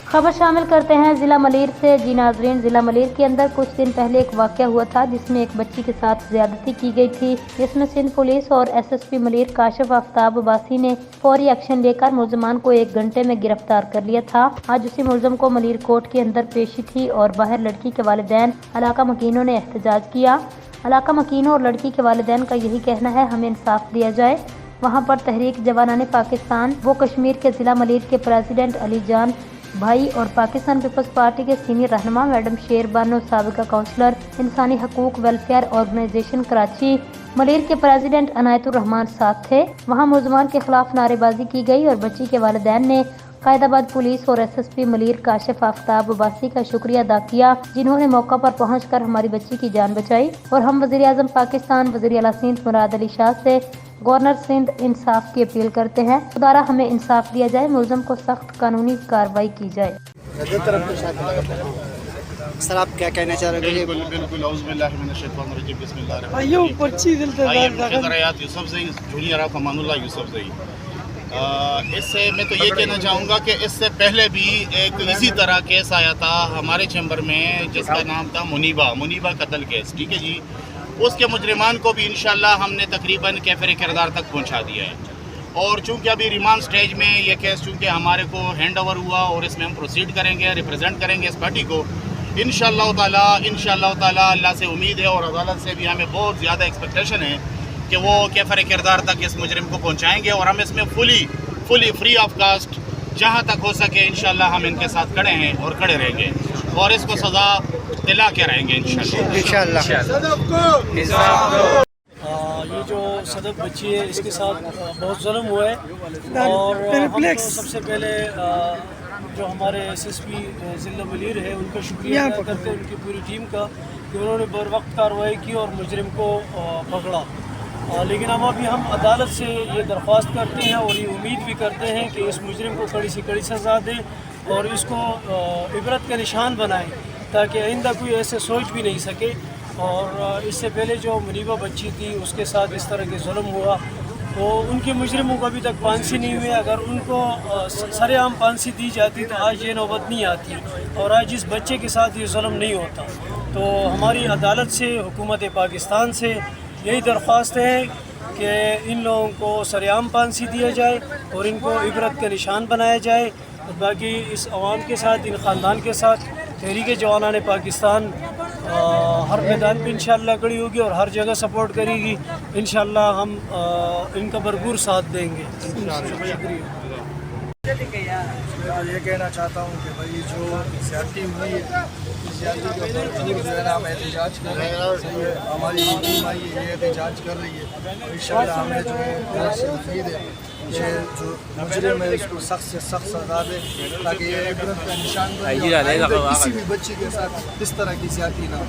खबर शामिल करते हैं जिला मलीर से। जी नाजरीन, जिला मलीर के अंदर कुछ दिन पहले एक वाक़या हुआ था जिसमें एक बच्ची के साथ ज्यादती की गई थी, जिसमें सिंध पुलिस और एसएसपी मलीर काशिफ आफ्ताब अब्बासी ने फौरी एक्शन लेकर मुलजमान को 1 घंटे में गिरफ्तार कर लिया था। आज उसी मुलजम को मलीर कोर्ट के अंदर पेशी थी और बाहर लड़की के वालिदैन इलाका मकीनों ने एहतजाज किया। इलाका मकीनों और लड़की के वालिदैन का यही कहना है, हमें इंसाफ दिया जाए। वहाँ पर तहरीक जवानाने पाकिस्तान वो कश्मीर के जिला मलीर के प्रेसिडेंट अली जान भाई और पाकिस्तान पीपल्स पार्टी के सीनियर रहनुमा मैडम शेर बानो, साबिका काउंसलर इंसानी हकूक वेलफेयर ऑर्गेनाइजेशन कराची मलीर के प्रेसिडेंट अनायतुर रहमान साथ थे। वहाँ मुलजमान के खिलाफ नारेबाजी की गई और बच्ची के वालिदैन ने कायदाबाद पुलिस और एसएसपी मलीर काशिफ आफ्ताब अब्बासी का शुक्रिया अदा किया, जिन्होंने मौका पर पहुंचकर हमारी बच्ची की जान बचाई। और हम वज़ीर आज़म पाकिस्तान वज़ीर आला सिंध मुराद अली शाह से गवर्नर सिंध इंसाफ की अपील करते हैं। खुदारा हमें इंसाफ दिया जाए, मुलजम को सख्त कानूनी कार्रवाई की जाए। सर, आप क्या कहना चाह रहे हैं? बिल्कुल इससे मैं तो ये कहना चाहूँगा कि इससे पहले भी एक इसी तरह केस आया था हमारे चैम्बर में जिसका नाम था मुनीबा कत्ल केस, ठीक है जी। उसके मुजरिमान को भी इंशाल्लाह हमने तकरीबन कैफरे किरदार तक पहुंचा दिया है। और चूंकि अभी रिमांड स्टेज में ये केस चूंकि हमारे को हैंड ओवर हुआ और इसमें हम प्रोसीड करेंगे, रिप्रेजेंट करेंगे इस पार्टी को इंशाल्लाह ताला। अल्लाह से उम्मीद है और अदालत से भी हमें बहुत ज़्यादा एक्सपेक्टेशन है कि वो कैफरे किरदार तक इस मुजरिम को पहुँचाएँगे और हम इसमें फुली फ्री ऑफ कास्ट जहाँ तक हो सके इंशाल्लाह हम इनके साथ खड़े हैं और खड़े रहेंगे और इसको सज़ा दिला के रहेंगे इंशाल्लाह। ये जो सदफ बच्ची है इसके साथ बहुत जुल्म हुआ है और हम तो सबसे पहले जो हमारे एसएसपी जिला मलीर है उनका शुक्रिया अदा करते हैं, उनकी पूरी टीम का, कि उन्होंने बर वक्त कार्रवाई की और मुजरिम को पकड़ा। लेकिन अभी हम अदालत से ये दरख्वास्त करते हैं और ये उम्मीद भी करते हैं कि इस मुजरिम को कड़ी से कड़ी सज़ा दें और इसको इबरत का निशान बनाएं ताकि आइंदा कोई ऐसे सोच भी नहीं सके। और इससे पहले जो मुनीबा बच्ची थी उसके साथ इस तरह के जुल्म हुआ तो उनके मुजरिमों को अभी तक फांसी नहीं हुई। अगर उनको सरेआम फांसी दी जाती तो आज ये नौबत नहीं आती और आज इस बच्चे के साथ ये जुल्म नहीं होता। तो हमारी अदालत से, हुकूमत पाकिस्तान से यही दरख्वास्त है कि इन लोगों को सरेआम फांसी दिया जाए और इनको इबरत का निशान बनाया जाए। और बाकी इस अवाम के साथ, इन ख़ानदान के साथ तहरीक जवानाने पाकिस्तान हर मैदान पे इंशाअल्लाह खड़ी होगी और हर जगह सपोर्ट करेगी। इंशाअल्लाह हम इनका भरपूर साथ देंगे। मैं ये कहना चाहता हूँ कि भाई जो ज़्यादती हुई है इस ज़्यादती के ऊपर जो है ना हम एहतजाज कर रहे हैं। हमारी टीम आई है, ये एहतजाज कर रही है। इंशाअल्लाह हमें जो है उम्मीद है ये जो मुजरिम है इसको सख्त से सख्त सज़ा दे ताकि ये इबरत का निशान बने, किसी भी बच्ची के साथ इस तरह की ज़्यादती ना हो।